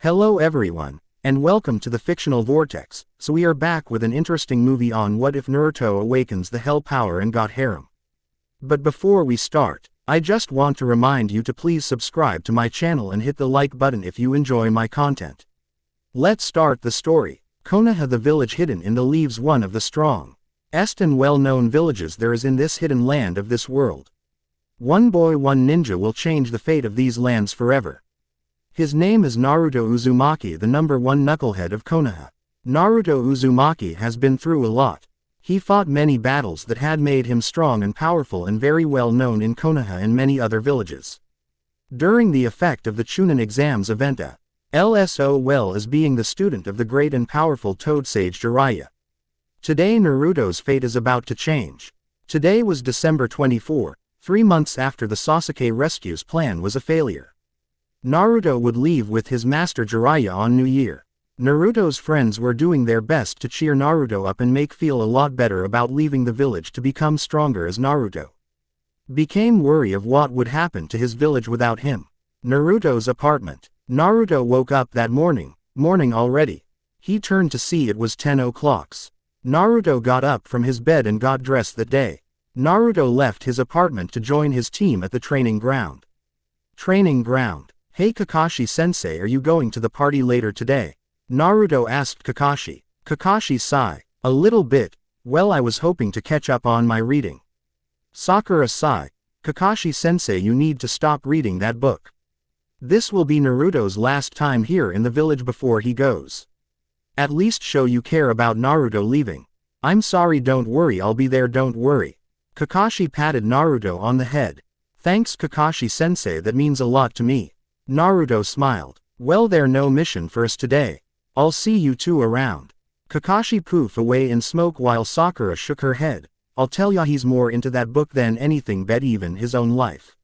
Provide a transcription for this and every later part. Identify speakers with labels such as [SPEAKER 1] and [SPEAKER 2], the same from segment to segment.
[SPEAKER 1] Hello everyone, and welcome to the Fictional Vortex. So we are back with an interesting movie on what if Naruto awakens the hell power and got harem. But before we start, I just want to remind you to please subscribe to my channel and hit the like button if you enjoy my content. Let's start the story. Konoha, the village hidden in the leaves, one of the strongest and well-known villages there is in this hidden land of this world. One boy, one ninja will change the fate of these lands forever. His name is Naruto Uzumaki, the number one knucklehead of Konoha. Naruto Uzumaki has been through a lot. He fought many battles that had made him strong and powerful and very well known in Konoha and many other villages. During the effect of the Chunin exams event, LSO well as being the student of the great and powerful Toad Sage Jiraiya. Today Naruto's fate is about to change. Today was December 24, 3 months after the Sasuke rescue's plan was a failure. Naruto would leave with his master Jiraiya on New Year. Naruto's friends were doing their best to cheer Naruto up and make feel a lot better about leaving the village to become stronger as Naruto became worried of what would happen to his village without him. Naruto's apartment. Naruto woke up that morning already. He turned to see it was 10 o'clock. Naruto got up from his bed and got dressed that day. Naruto left his apartment to join his team at the training ground. Training ground. Hey Kakashi-sensei, are you going to the party later today? Naruto asked Kakashi. Kakashi sighed. A little bit. Well, I was hoping to catch up on my reading. Sakura sighed. Kakashi-sensei, you need to stop reading that book. This will be Naruto's last time here in the village before he goes. At least show you care about Naruto leaving. I'm sorry, don't worry, I'll be there, don't worry. Kakashi patted Naruto on the head. Thanks Kakashi-sensei, that means a lot to me. Naruto smiled. Well, there's no mission for us today. I'll see you two around. Kakashi poofed away in smoke while Sakura shook her head. I'll tell ya, he's more into that book than anything but even his own life.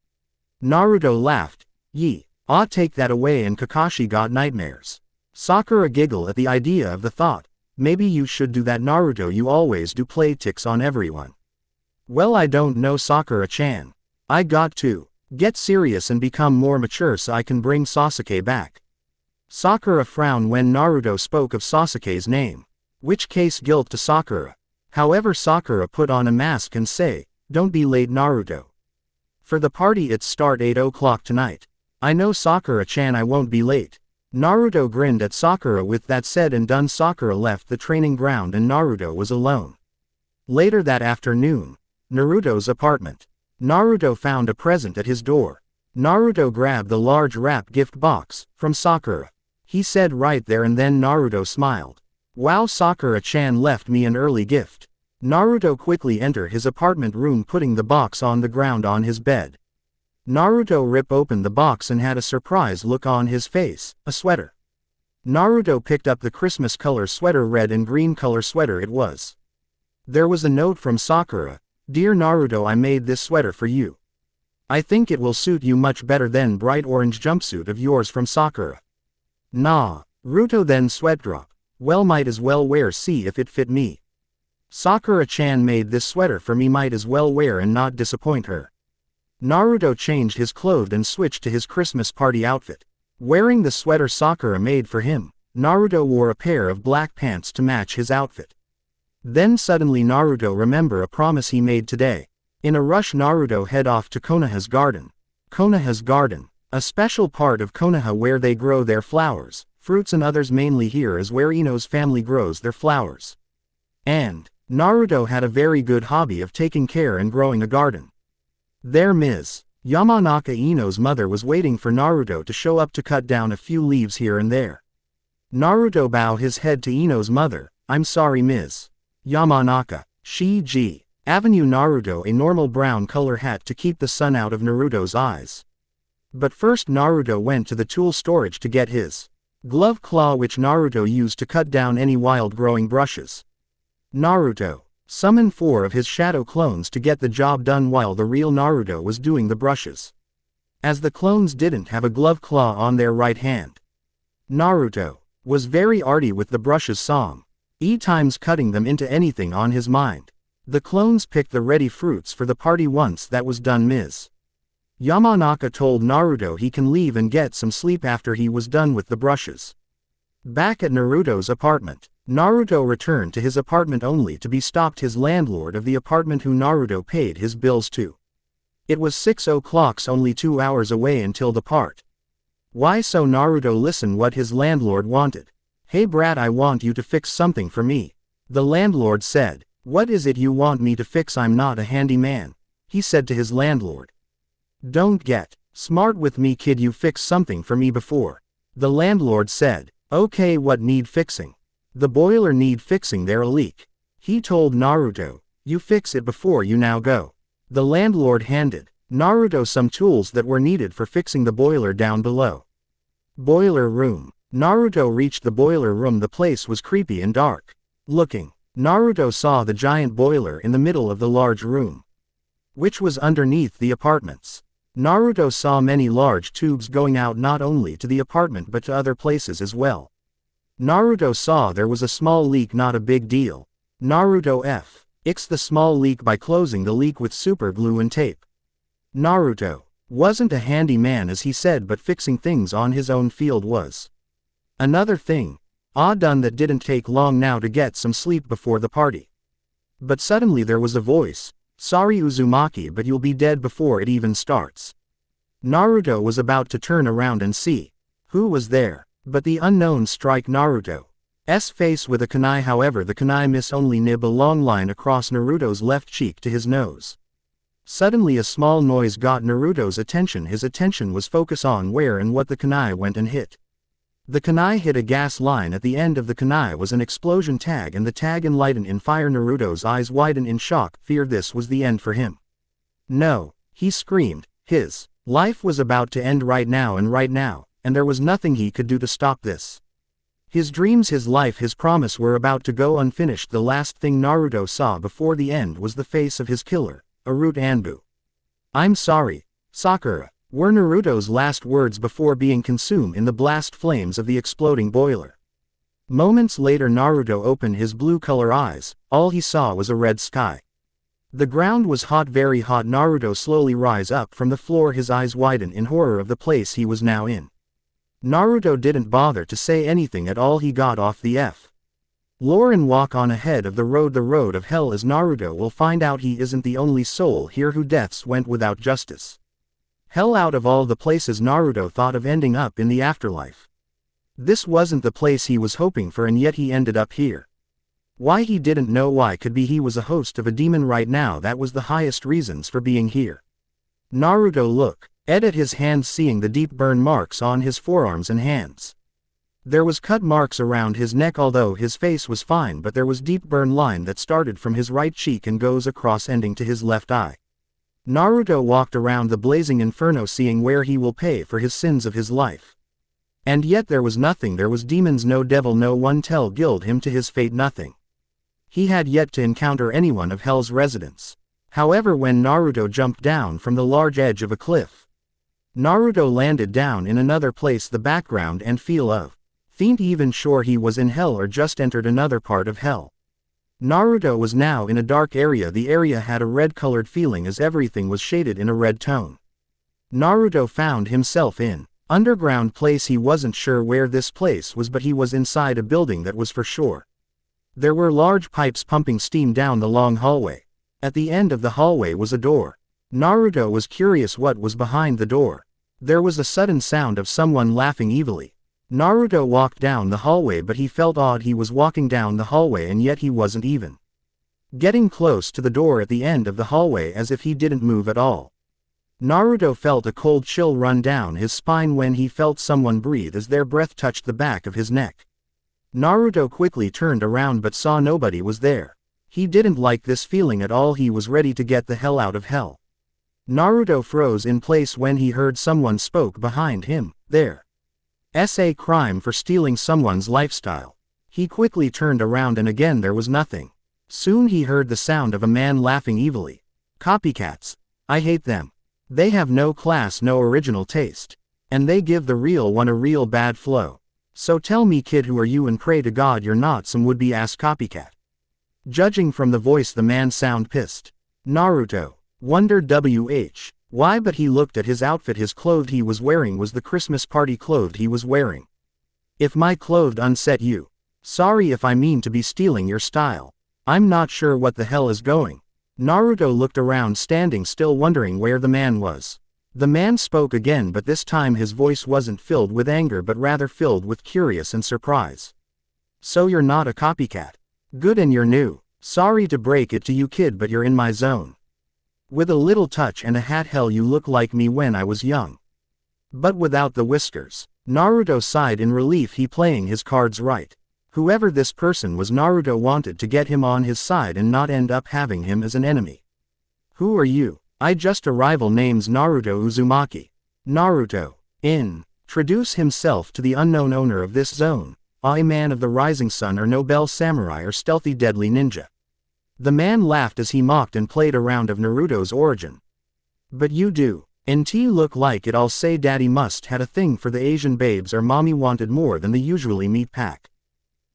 [SPEAKER 1] Naruto laughed. Yee. Take that away, and Kakashi got nightmares. Sakura giggled at the idea of the thought. Maybe you should do that, Naruto, you always do play ticks on everyone. Well, I don't know, Sakura-chan. I got to get serious and become more mature so I can bring Sasuke back. Sakura frowned when Naruto spoke of Sasuke's name, which case guilt to Sakura. However, Sakura put on a mask and say, don't be late, Naruto. For the party it's start 8 o'clock tonight. I know, Sakura-chan, I won't be late. Naruto grinned at Sakura. With that said and done, Sakura left the training ground and Naruto was alone. Later that afternoon, Naruto's apartment. Naruto found a present at his door. Naruto grabbed the large wrap gift box from Sakura. He said right there and then. Naruto smiled. Wow, Sakura-chan left me an early gift. Naruto quickly entered his apartment room, putting the box on the ground on his bed. Naruto ripped open the box and had a surprised look on his face, a sweater. Naruto picked up the Christmas color sweater, red and green color sweater it was. There was a note from Sakura. Dear Naruto, I made this sweater for you. I think it will suit you much better than bright orange jumpsuit of yours from Sakura. Naruto then sweat drop. Well, might as well wear, see if it fit me. Sakura-chan made this sweater for me, might as well wear and not disappoint her. Naruto changed his clothes and switched to his Christmas party outfit. Wearing the sweater Sakura made for him, Naruto wore a pair of black pants to match his outfit. Then suddenly Naruto remembered a promise he made today. In a rush, Naruto head off to Konoha's garden. Konoha's garden, a special part of Konoha where they grow their flowers, fruits and others. Mainly here is where Ino's family grows their flowers. And Naruto had a very good hobby of taking care and growing a garden. There Ms. Yamanaka, Ino's mother, was waiting for Naruto to show up to cut down a few leaves here and there. Naruto bowed his head to Ino's mother. I'm sorry, Ms. Yamanaka. Shiji. Avenue. Naruto a normal brown color hat to keep the sun out of Naruto's eyes. But first Naruto went to the tool storage to get his glove claw, which Naruto used to cut down any wild growing brushes. Naruto summoned 4 of his shadow clones to get the job done while the real Naruto was doing the brushes. As the clones didn't have a glove claw on their right hand, Naruto was very arty with the brushes, times cutting them into anything on his mind. The clones picked the ready fruits for the party. Once that was done, Ms. Yamanaka told Naruto he can leave and get some sleep after he was done with the brushes. Back at Naruto's apartment, Naruto returned to his apartment only to be stopped his landlord of the apartment who Naruto paid his bills to. It was 6 o'clock, only 2 hours away until the part. Why, so Naruto listened what his landlord wanted. Hey brat, I want you to fix something for me. The landlord said. What is it you want me to fix? I'm not a handyman, he said to his landlord. Don't get smart with me kid, you fix something for me before. The landlord said. Okay, what need fixing? The boiler need fixing, there a leak. He told Naruto. You fix it before you now go. The landlord handed Naruto some tools that were needed for fixing the boiler down below. Boiler room. Naruto reached the boiler room. The place was creepy and dark. Looking, Naruto saw the giant boiler in the middle of the large room, which was underneath the apartments. Naruto saw many large tubes going out not only to the apartment but to other places as well. Naruto saw there was a small leak, not a big deal. Naruto fixed the small leak by closing the leak with super glue and tape. Naruto wasn't a handyman as he said, but fixing things on his own field was. Another thing, done. That didn't take long now to get some sleep before the party. But suddenly there was a voice. Sorry Uzumaki, but you'll be dead before it even starts. Naruto was about to turn around and see who was there, but the unknown strike Naruto's face with a kunai. However, the kunai miss only nib a long line across Naruto's left cheek to his nose. Suddenly a small noise got Naruto's attention. His attention was focused on where and what the kunai went and hit. The kunai hit a gas line. At the end of the kunai was an explosion tag, and the tag enlightened in fire. Naruto's eyes widened in shock, fear this was the end for him. No, he screamed. His life was about to end right now, and there was nothing he could do to stop this. His dreams, his life, his promise were about to go unfinished. The last thing Naruto saw before the end was the face of his killer, Urut Anbu. I'm sorry, Sakura, were Naruto's last words before being consumed in the blast flames of the exploding boiler. Moments later Naruto opened his blue-color eyes. All he saw was a red sky. The ground was hot, very hot. Naruto slowly rise up from the floor. His eyes widened in horror of the place he was now in. Naruto didn't bother to say anything at all. He got off the floor and walk on ahead of the road of hell, as Naruto will find out he isn't the only soul here who deaths went without justice. Hell, out of all the places Naruto thought of ending up in the afterlife. This wasn't the place he was hoping for, and yet he ended up here. Why, he didn't know why. Could be he was a host of a demon right now. That was the highest reasons for being here. Naruto looked at his hands, seeing the deep burn marks on his forearms and hands. There was cut marks around his neck, although his face was fine, but there was deep burn line that started from his right cheek and goes across, ending to his left eye. Naruto walked around the blazing inferno, seeing where he will pay for his sins of his life. And yet there was nothing. There was demons, no devil, no one tell guild him to his fate, nothing. He had yet to encounter anyone of hell's residents. However, when Naruto jumped down from the large edge of a cliff, Naruto landed down in another place. The background and feel of ain't even sure he was in hell or just entered another part of hell. Naruto was now in a dark area. The area had a red-colored feeling as everything was shaded in a red tone. Naruto found himself in underground place. He wasn't sure where this place was, but he was inside a building, that was for sure. There were large pipes pumping steam down the long hallway. At the end of the hallway was a door. Naruto was curious what was behind the door. There was a sudden sound of someone laughing evilly. Naruto walked down the hallway, but he felt odd. He was walking down the hallway and yet he wasn't even getting close to the door at the end of the hallway, as if he didn't move at all. Naruto felt a cold chill run down his spine when he felt someone breathe as their breath touched the back of his neck. Naruto quickly turned around but saw nobody was there. He didn't like this feeling at all. He was ready to get the hell out of hell. Naruto froze in place when he heard someone spoke behind him. There's a crime for stealing someone's lifestyle. He quickly turned around and again there was nothing. Soon he heard the sound of a man laughing evilly. Copycats. I hate them. They have no class, no original taste. And they give the real one a real bad flow. So tell me, kid, who are you, and pray to God you're not some would-be ass copycat. Judging from the voice, the man sound pissed. Naruto wondered Why, but he looked at his outfit. His clothes he was wearing was the Christmas party clothes he was wearing. If my clothes unset you. Sorry if I mean to be stealing your style. I'm not sure what the hell is going. Naruto looked around, standing still, wondering where the man was. The man spoke again, but this time his voice wasn't filled with anger but rather filled with curious and surprise. So you're not a copycat. Good, and you're new. Sorry to break it to you, kid, but you're in my zone. With a little touch and a hat, hell, you look like me when I was young. But without the whiskers. Naruto sighed in relief. He playing his cards right. Whoever this person was, Naruto wanted to get him on his side and not end up having him as an enemy. Who are you? I just a rival. Name's Naruto Uzumaki. Naruto. Introduce himself to the unknown owner of this zone. A man of the rising sun, or Nobel samurai, or stealthy deadly ninja. The man laughed as he mocked and played a round of Naruto's origin. But you do. Look like it. I'll say daddy must had a thing for the Asian babes, or mommy wanted more than the usually meat pack.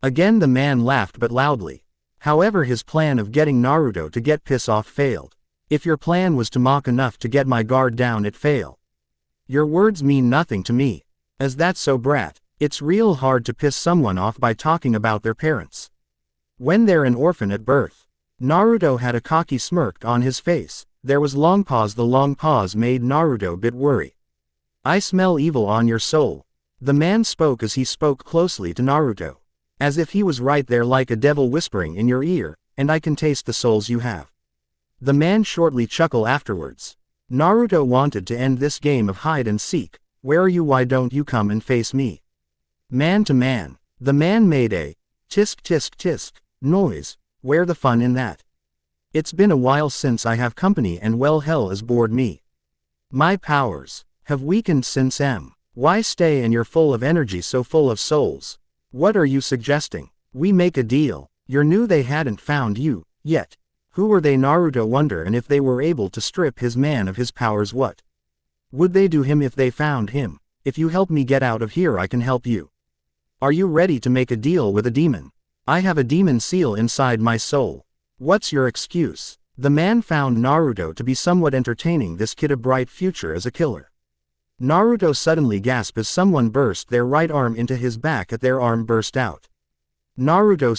[SPEAKER 1] Again the man laughed, but loudly. However, his plan of getting Naruto to get piss off failed. If your plan was to mock enough to get my guard down, it failed. Your words mean nothing to me. Is that so, brat? It's real hard to piss someone off by talking about their parents. When they're an orphan at birth. Naruto had a cocky smirk on his face. There was long pause. The long pause made Naruto a bit worried. I smell evil on your soul. The man spoke as he spoke closely to Naruto. As if he was right there, like a devil whispering in your ear, and I can taste the souls you have. The man shortly chuckled afterwards. Naruto wanted to end this game of hide and seek. Where are you? Why don't you come and face me? Man to man. The man made a tisk tisk tisk noise. Where the fun in that? It's been a while since I have company, and well, hell has bored me. My powers have weakened since why stay, and you're full of energy, so full of souls. What are you suggesting? We make a deal. You're new. They hadn't found you yet. Who were they? Naruto wondered, and if they were able to strip his man of his powers, what would they do him if they found him? If you help me get out of here, I can help you. Are you ready to make a deal with a demon? I have a demon seal inside my soul. What's your excuse? The man found Naruto to be somewhat entertaining. This kid a bright future as a killer. Naruto suddenly gasped as someone burst their right arm into his back. At their arm burst out. Naruto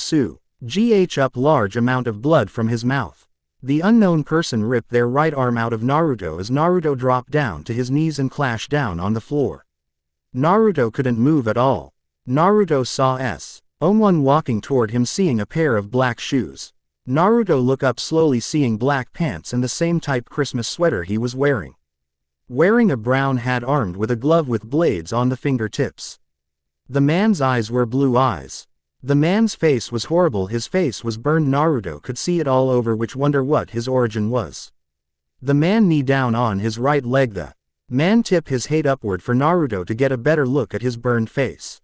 [SPEAKER 1] gh up large amount of blood from his mouth. The unknown person ripped their right arm out of Naruto as Naruto dropped down to his knees and clashed down on the floor. Naruto couldn't move at all. Naruto saw someone walking toward him, seeing a pair of black shoes. Naruto looked up slowly, seeing black pants and the same type Christmas sweater he was wearing. Wearing a brown hat, armed with a glove with blades on the fingertips. The man's eyes were blue eyes. The man's face was horrible. His face was burned. Naruto could see it all over, which wonder what his origin was. The man knee down on his right leg. The man tipped his head upward for Naruto to get a better look at his burned face.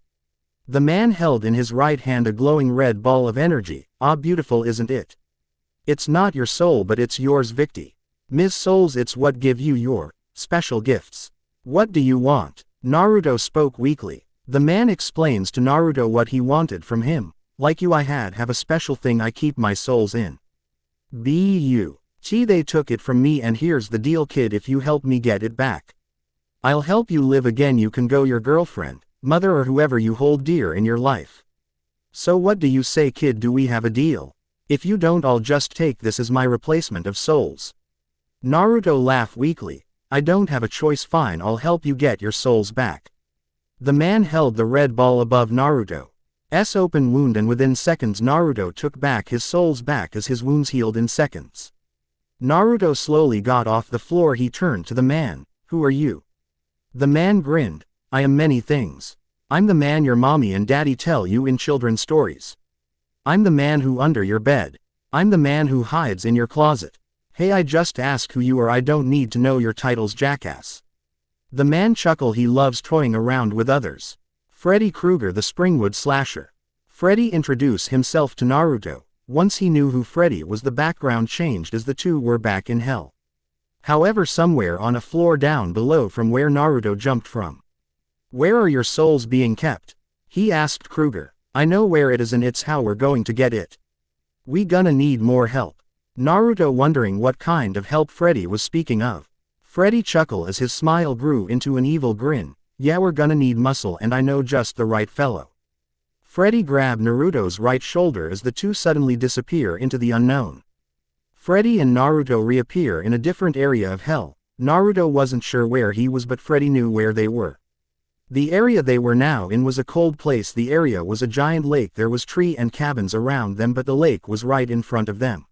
[SPEAKER 1] The man held in his right hand a glowing red ball of energy. Ah, beautiful, isn't it? It's not your soul, but it's yours, Victi. Ms. Souls, it's what give you your special gifts. What do you want? Naruto spoke weakly. The man explains to Naruto what he wanted from him. Like you, I have a special thing I keep my souls in. They took it from me, and here's the deal, kid. If you help me get it back, I'll help you live again. You can go your girlfriend, mother, or whoever you hold dear in your life. So what do you say, kid? Do we have a deal? If you don't, I'll just take this as my replacement of souls. Naruto laughed weakly. I don't have a choice. Fine, I'll help you get your souls back. The man held the red ball above Naruto's open wound, and within seconds Naruto took back his souls back as his wounds healed in seconds. Naruto slowly got off the floor. He turned to the man. Who are you? The man grinned. I am many things. I'm the man your mommy and daddy tell you in children's stories. I'm the man who under your bed. I'm the man who hides in your closet. Hey, I just ask who you are. I don't need to know your titles, jackass. The man chuckled. He loves toying around with others. Freddy Krueger, the Springwood slasher. Freddy introduced himself to Naruto. Once he knew who Freddy was, the background changed as the two were back in hell. However, somewhere on a floor down below from where Naruto jumped from. Where are your souls being kept? He asked Krueger. I know where it is, and it's how we're going to get it. We gonna need more help. Naruto wondering what kind of help Freddy was speaking of. Freddy chuckled as his smile grew into an evil grin. Yeah, we're gonna need muscle and I know just the right fellow. Freddy grabbed Naruto's right shoulder as the two suddenly disappear into the unknown. Freddy and Naruto reappear in a different area of hell. Naruto wasn't sure where he was, but Freddy knew where they were. The area they were now in was a cold place. The area was a giant lake. There was tree and cabins around them, but the lake was right in front of them.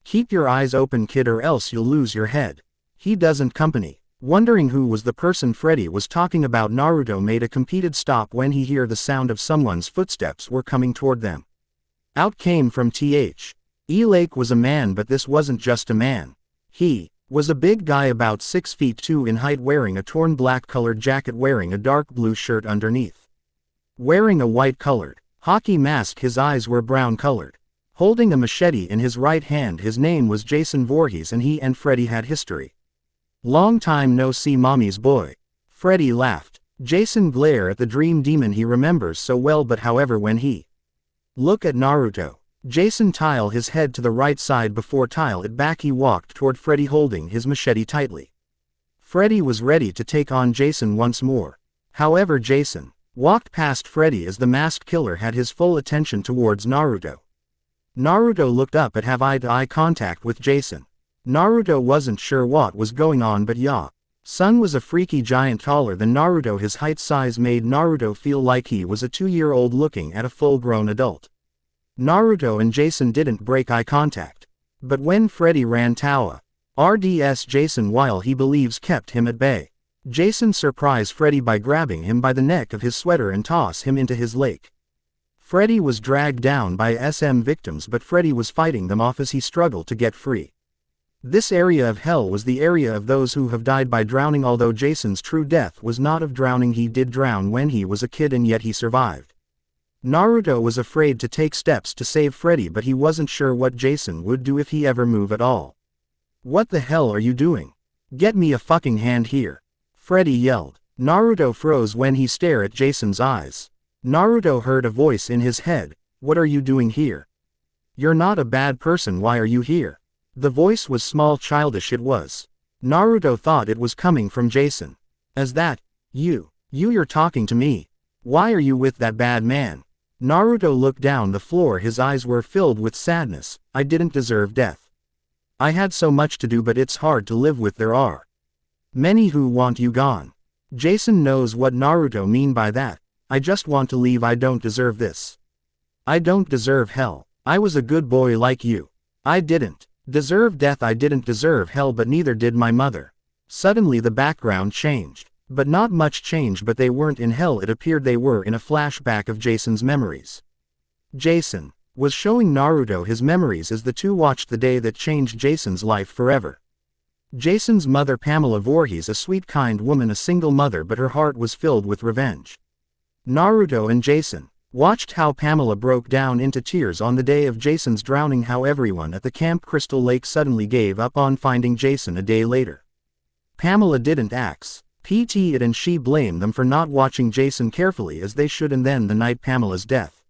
[SPEAKER 1] Keep your eyes open, kid, or else you'll lose your head. He doesn't company. Wondering who was the person Freddy was talking about, Naruto made a completed stop when he heard the sound of someone's footsteps were coming toward them. Out came from Lake was a man, but this wasn't just a man. He was a big guy about 6'2" in height, wearing a torn black-colored jacket, wearing a dark blue shirt underneath. Wearing a white-colored hockey mask, his eyes were brown-colored. Holding a machete in his right hand, his name was Jason Voorhees, and he and Freddy had history. Long time no see, mommy's boy. Freddy laughed. Jason glared at the dream demon he remembers so well, but however when he looked at Naruto, Jason tilted his head to the right side before tilting it back. He walked toward Freddy holding his machete tightly. Freddy was ready to take on Jason once more. However, Jason walked past Freddy as the masked killer had his full attention towards Naruto. Naruto looked up and had eye-to-eye contact with Jason. Naruto wasn't sure what was going on, but Sun was a freaky giant taller than Naruto. His height size made Naruto feel like he was a 2-year-old looking at a full-grown adult. Naruto and Jason didn't break eye contact. But when Freddy ran RDS Jason, while he believes kept him at bay. Jason surprised Freddy by grabbing him by the neck of his sweater and toss him into his lake. Freddy was dragged down by SM victims, but Freddy was fighting them off as he struggled to get free. This area of hell was the area of those who have died by drowning. Although Jason's true death was not of drowning, he did drown when he was a kid, and yet he survived. Naruto was afraid to take steps to save Freddy, but he wasn't sure what Jason would do if he ever moved at all. What the hell are you doing? Get me a fucking hand here. Freddy yelled. Naruto froze when he stared at Jason's eyes. Naruto heard a voice in his head. What are you doing here? You're not a bad person, why are you here? The voice was small, childish. It was. Naruto thought it was coming from Jason. As that, you're talking to me. Why are you with that bad man? Naruto looked down the floor. His eyes were filled with sadness. I didn't deserve death. I had so much to do, but it's hard to live with. There are many who want you gone. Jason knows what Naruto mean by that. I just want to leave. I don't deserve this. I don't deserve hell. I was a good boy like you. I didn't deserve death. I didn't deserve hell, but neither did my mother. Suddenly the background changed. But not much changed, but they weren't in hell. It appeared they were in a flashback of Jason's memories. Jason was showing Naruto his memories as the two watched the day that changed Jason's life forever. Jason's mother, Pamela Voorhees, a sweet, kind woman, a single mother, but her heart was filled with revenge. Naruto and Jason watched how Pamela broke down into tears on the day of Jason's drowning, how everyone at the Camp Crystal Lake suddenly gave up on finding Jason a day later. Pamela didn't ask it, and she blamed them for not watching Jason carefully as they should. And then the night Pamela's death,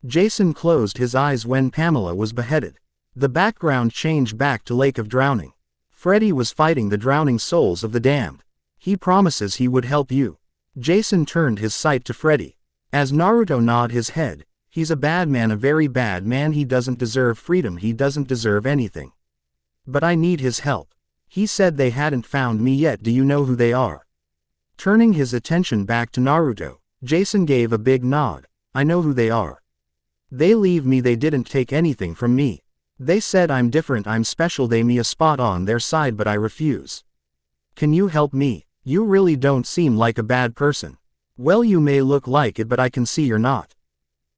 [SPEAKER 1] Jason closed his eyes when Pamela was beheaded. The background changed back to Lake of Drowning. Freddy was fighting the drowning souls of the damned. He promises he would help you. Jason turned his sight to Freddy. As Naruto nodded his head, he's a bad man, a very bad man. He doesn't deserve freedom. He doesn't deserve anything. But I need his help. He said they hadn't found me yet. Do you know who they are? Turning his attention back to Naruto, Jason gave a big nod. I know who they are. They leave me. They didn't take anything from me. They said I'm different, I'm special. They me a spot on their side, but I refuse. Can you help me? You really don't seem like a bad person. Well, you may look like it, but I can see you're not.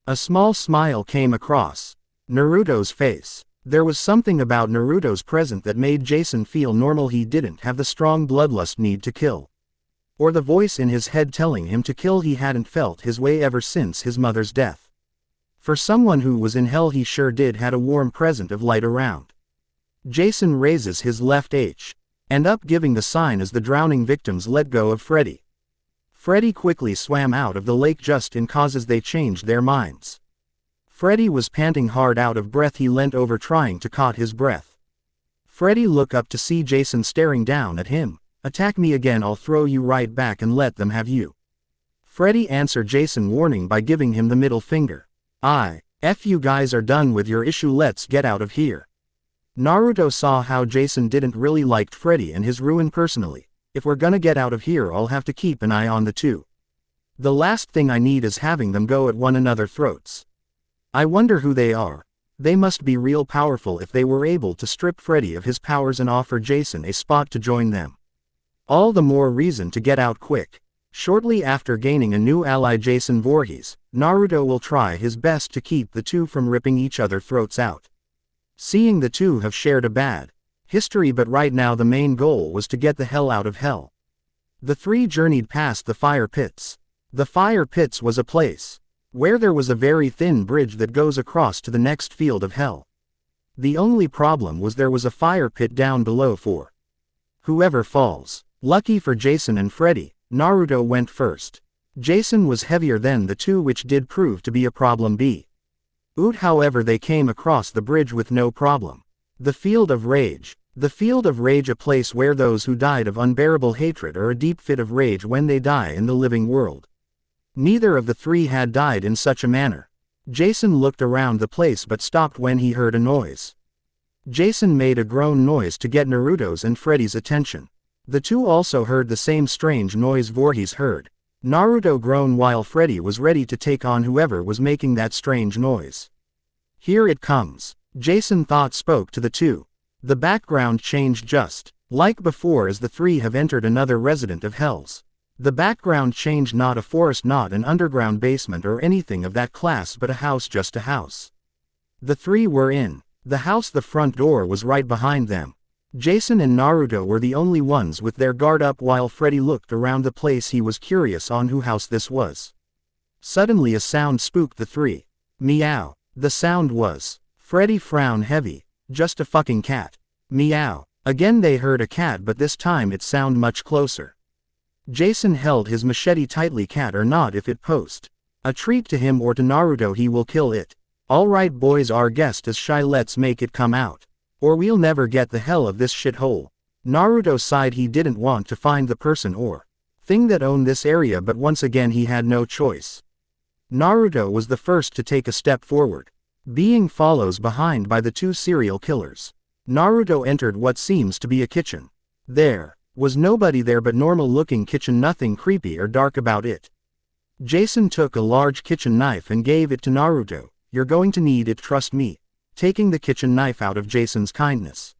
[SPEAKER 1] A small smile came across Naruto's face. There was something about Naruto's presence that made Jason feel normal. He didn't have the strong bloodlust need to kill, or the voice in his head telling him to kill. He hadn't felt his way ever since his mother's death. For someone who was in hell, he sure did had a warm presence of light around. Jason raises his left hand up, giving the sign as the drowning victims let go of Freddy. Freddy quickly swam out of the lake just in case as they changed their minds. Freddy was panting hard, out of breath. He leant over trying to catch his breath. Freddy looked up to see Jason staring down at him. Attack me again, I'll throw you right back and let them have you. Freddy answered Jason warning by giving him the middle finger. F you guys are done with your issue, let's get out of here. Naruto saw how Jason didn't really like Freddy and his ruin personally. If we're gonna get out of here, I'll have to keep an eye on the two. The last thing I need is having them go at one another's throats. I wonder who they are. They must be real powerful if they were able to strip Freddy of his powers and offer Jason a spot to join them. All the more reason to get out quick. Shortly after gaining a new ally, Jason Voorhees, Naruto will try his best to keep the two from ripping each other's throats out. Seeing the two have shared a bad history, but right now the main goal was to get the hell out of hell. The three journeyed past the fire pits. The fire pits was a place where there was a very thin bridge that goes across to the next field of hell. The only problem was there was a fire pit down below for whoever falls. Lucky for Jason and Freddy, Naruto went first. Jason was heavier than the two, which did prove to be a problem. However, they came across the bridge with no problem. The Field of Rage. The Field of Rage, a place where those who died of unbearable hatred or a deep fit of rage when they die in the living world. Neither of the three had died in such a manner. Jason looked around the place but stopped when he heard a noise. Jason made a groan noise to get Naruto's and Freddy's attention. The two also heard the same strange noise Voorhees heard. Naruto groaned while Freddy was ready to take on whoever was making that strange noise. Here it comes. Jason thought spoke to the two. The background changed just like before as the three have entered another resident of Hell's. The background changed, not a forest, not an underground basement or anything of that class, but a house, just a house. The three were in the house. The front door was right behind them. Jason and Naruto were the only ones with their guard up while Freddy looked around the place. He was curious on whose house this was. Suddenly a sound spooked the three. Meow. The sound was. Freddy frowned heavy. Just a fucking cat. Meow. Again they heard a cat, but this time it sounded much closer. Jason held his machete tightly. Cat or not, if it posed a treat to him or to Naruto, he will kill it. Alright boys, our guest is shy, let's make it come out. Or we'll never get the hell of this shithole. Naruto sighed. He didn't want to find the person or thing that owned this area, but once again he had no choice. Naruto was the first to take a step forward, being followed behind by the two serial killers. Naruto entered what seems to be a kitchen. There was nobody there but normal-looking kitchen, nothing creepy or dark about it. Jason took a large kitchen knife and gave it to Naruto. You're going to need it, trust me. Taking the kitchen knife out of Jason's kindness.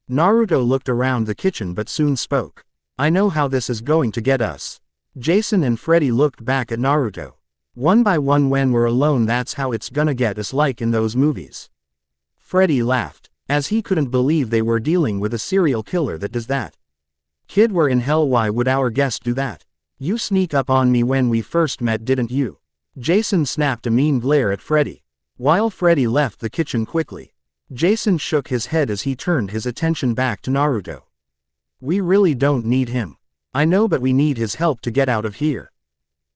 [SPEAKER 1] Naruto looked around the kitchen but soon spoke. I know how this is going to get us. Jason and Freddy looked back at Naruto. One by one, when we're alone, that's how it's gonna get us, like in those movies. Freddy laughed, as he couldn't believe they were dealing with a serial killer that does that. Kid, we're in hell, why would our guest do that? You sneak up on me when we first met, didn't you? Jason snapped a mean glare at Freddy. While Freddy left the kitchen quickly, Jason shook his head as he turned his attention back to Naruto. We really don't need him. I know, but we need his help to get out of here.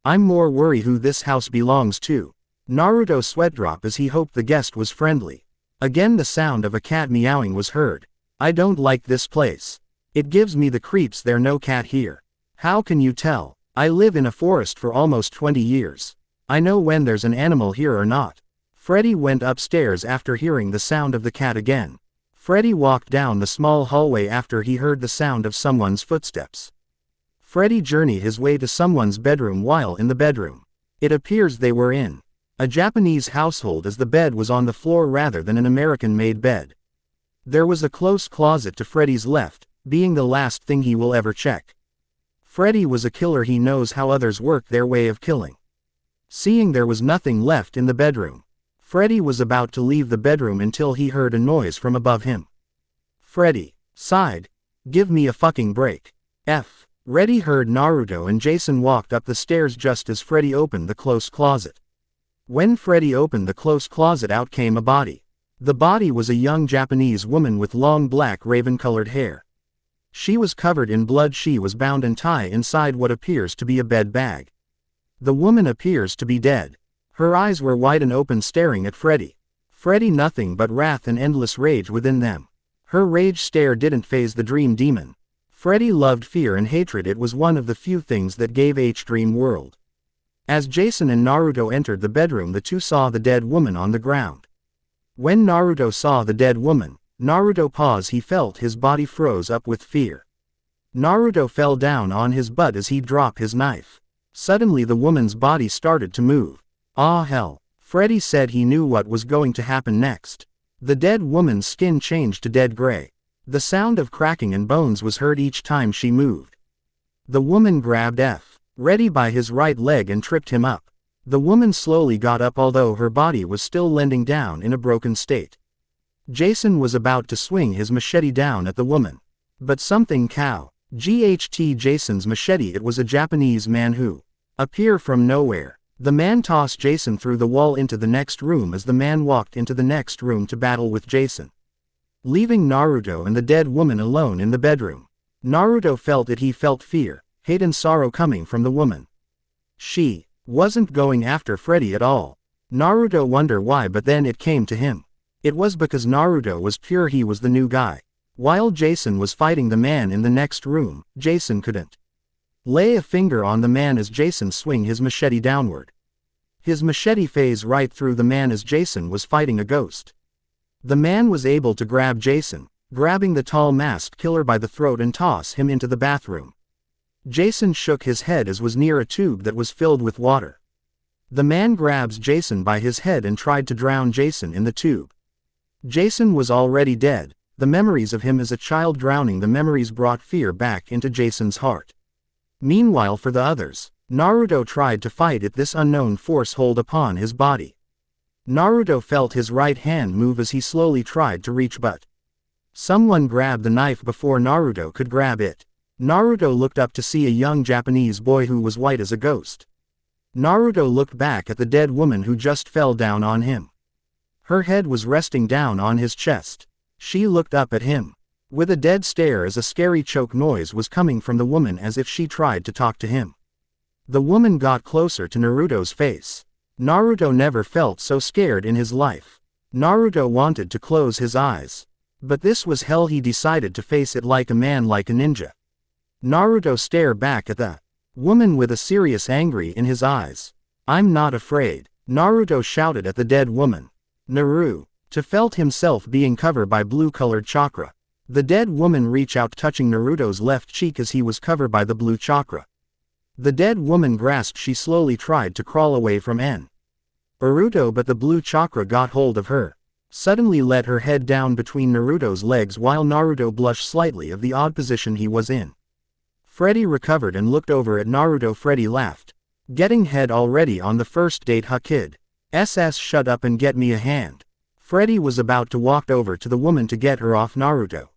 [SPEAKER 1] I'm more worried who this house belongs to. Naruto sweat dropped as he hoped the guest was friendly. Again the sound of a cat meowing was heard. I don't like this place. It gives me the creeps. There's no cat here. How can you tell? I live in a forest for almost 20 years. I know when there's an animal here or not. Freddy went upstairs after hearing the sound of the cat again. Freddy walked down the small hallway after he heard the sound of someone's footsteps. Freddy journeyed his way to someone's bedroom. While in the bedroom, it appears they were in a Japanese household, as the bed was on the floor rather than an American-made bed. There was a close closet to Freddy's left, being the last thing he will ever check. Freddy was a killer. He knows how others work their way of killing. Seeing there was nothing left in the bedroom, Freddy was about to leave the bedroom until he heard a noise from above him. Freddy sighed. Give me a fucking break. Freddy heard Naruto and Jason walked up the stairs just as Freddy opened the close closet. When Freddy opened the close closet, out came a body. The body was a young Japanese woman with long black raven-colored hair. She was covered in blood. She was bound and tied inside what appears to be a bed bag. The woman appears to be dead. Her eyes were wide and open, staring at Freddy. Freddy nothing but wrath and endless rage within them. Her rage stare didn't faze the dream demon. Freddy loved fear and hatred. It was one of the few things that gave H-Dream World. As Jason and Naruto entered the bedroom, the two saw the dead woman on the ground. When Naruto saw the dead woman, Naruto paused. He felt his body froze up with fear. Naruto fell down on his butt as he dropped his knife. Suddenly the woman's body started to move. Ah hell. Freddy said he knew what was going to happen next. The dead woman's skin changed to dead gray. The sound of cracking and bones was heard each time she moved. The woman grabbed Freddy by his right leg and tripped him up. The woman slowly got up, although her body was still laying down in a broken state. Jason was about to swing his machete down at the woman. But something GHT Jason's machete. It was a Japanese man who appeared from nowhere. The man tossed Jason through the wall into the next room as the man walked into the next room to battle with Jason, leaving Naruto and the dead woman alone in the bedroom. Naruto felt it. He felt fear, hate and sorrow coming from the woman. She wasn't going after Freddy at all. Naruto wondered why, but then it came to him. It was because Naruto was pure. He was the new guy. While Jason was fighting the man in the next room, Jason couldn't lay a finger on the man as Jason swung his machete downward. His machete phased right through the man as Jason was fighting a ghost. The man was able to grab Jason, grabbing the tall masked killer by the throat and toss him into the bathroom. Jason shook his head as was near a tube that was filled with water. The man grabs Jason by his head and tried to drown Jason in the tube. Jason was already dead. The memories of him as a child drowning, the memories brought fear back into Jason's heart. Meanwhile, for the others, Naruto tried to fight it. This unknown force hold upon his body. Naruto felt his right hand move as he slowly tried to reach, but someone grabbed the knife before Naruto could grab it. Naruto looked up to see a young Japanese boy who was white as a ghost. Naruto looked back at the dead woman who just fell down on him. Her head was resting down on his chest. She looked up at him with a dead stare as a scary choke noise was coming from the woman as if she tried to talk to him. The woman got closer to Naruto's face. Naruto never felt so scared in his life. Naruto wanted to close his eyes. But this was hell. He decided to face it like a man, like a ninja. Naruto stared back at the woman with a serious angry in his eyes. "I'm not afraid," Naruto shouted at the dead woman. Naruto felt himself being covered by blue-colored chakra. The dead woman reached out, touching Naruto's left cheek as he was covered by the blue chakra. The dead woman grasped. She slowly tried to crawl away from Naruto, but the blue chakra got hold of her. Suddenly let her head down between Naruto's legs while Naruto blushed slightly of the odd position he was in. Freddy recovered and looked over at Naruto. Freddy laughed. "Getting head already on the first date, huh kid? Shut up and get me a hand." Freddy was about to walk over to the woman to get her off Naruto.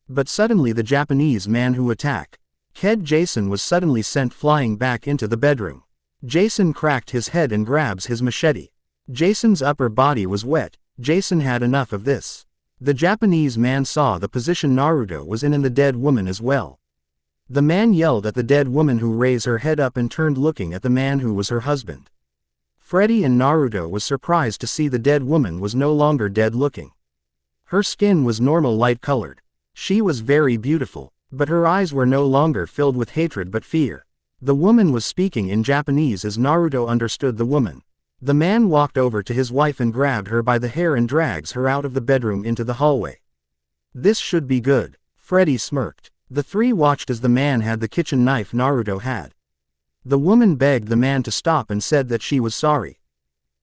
[SPEAKER 1] But suddenly the Japanese man who attacked Jason was suddenly sent flying back into the bedroom. Jason cracked his head and grabs his machete. Jason's upper body was wet. Jason had enough of this. The Japanese man saw the position Naruto was in and the dead woman as well. The man yelled at the dead woman, who raised her head up and turned looking at the man who was her husband. Freddy and Naruto was surprised to see the dead woman was no longer dead looking. Her skin was normal light colored. She was very beautiful, but her eyes were no longer filled with hatred but fear. The woman was speaking in Japanese as Naruto understood the woman. The man walked over to his wife and grabbed her by the hair and drags her out of the bedroom into the hallway. "This should be good," Freddy smirked. The three watched as the man had the kitchen knife Naruto had. The woman begged the man to stop and said that she was sorry.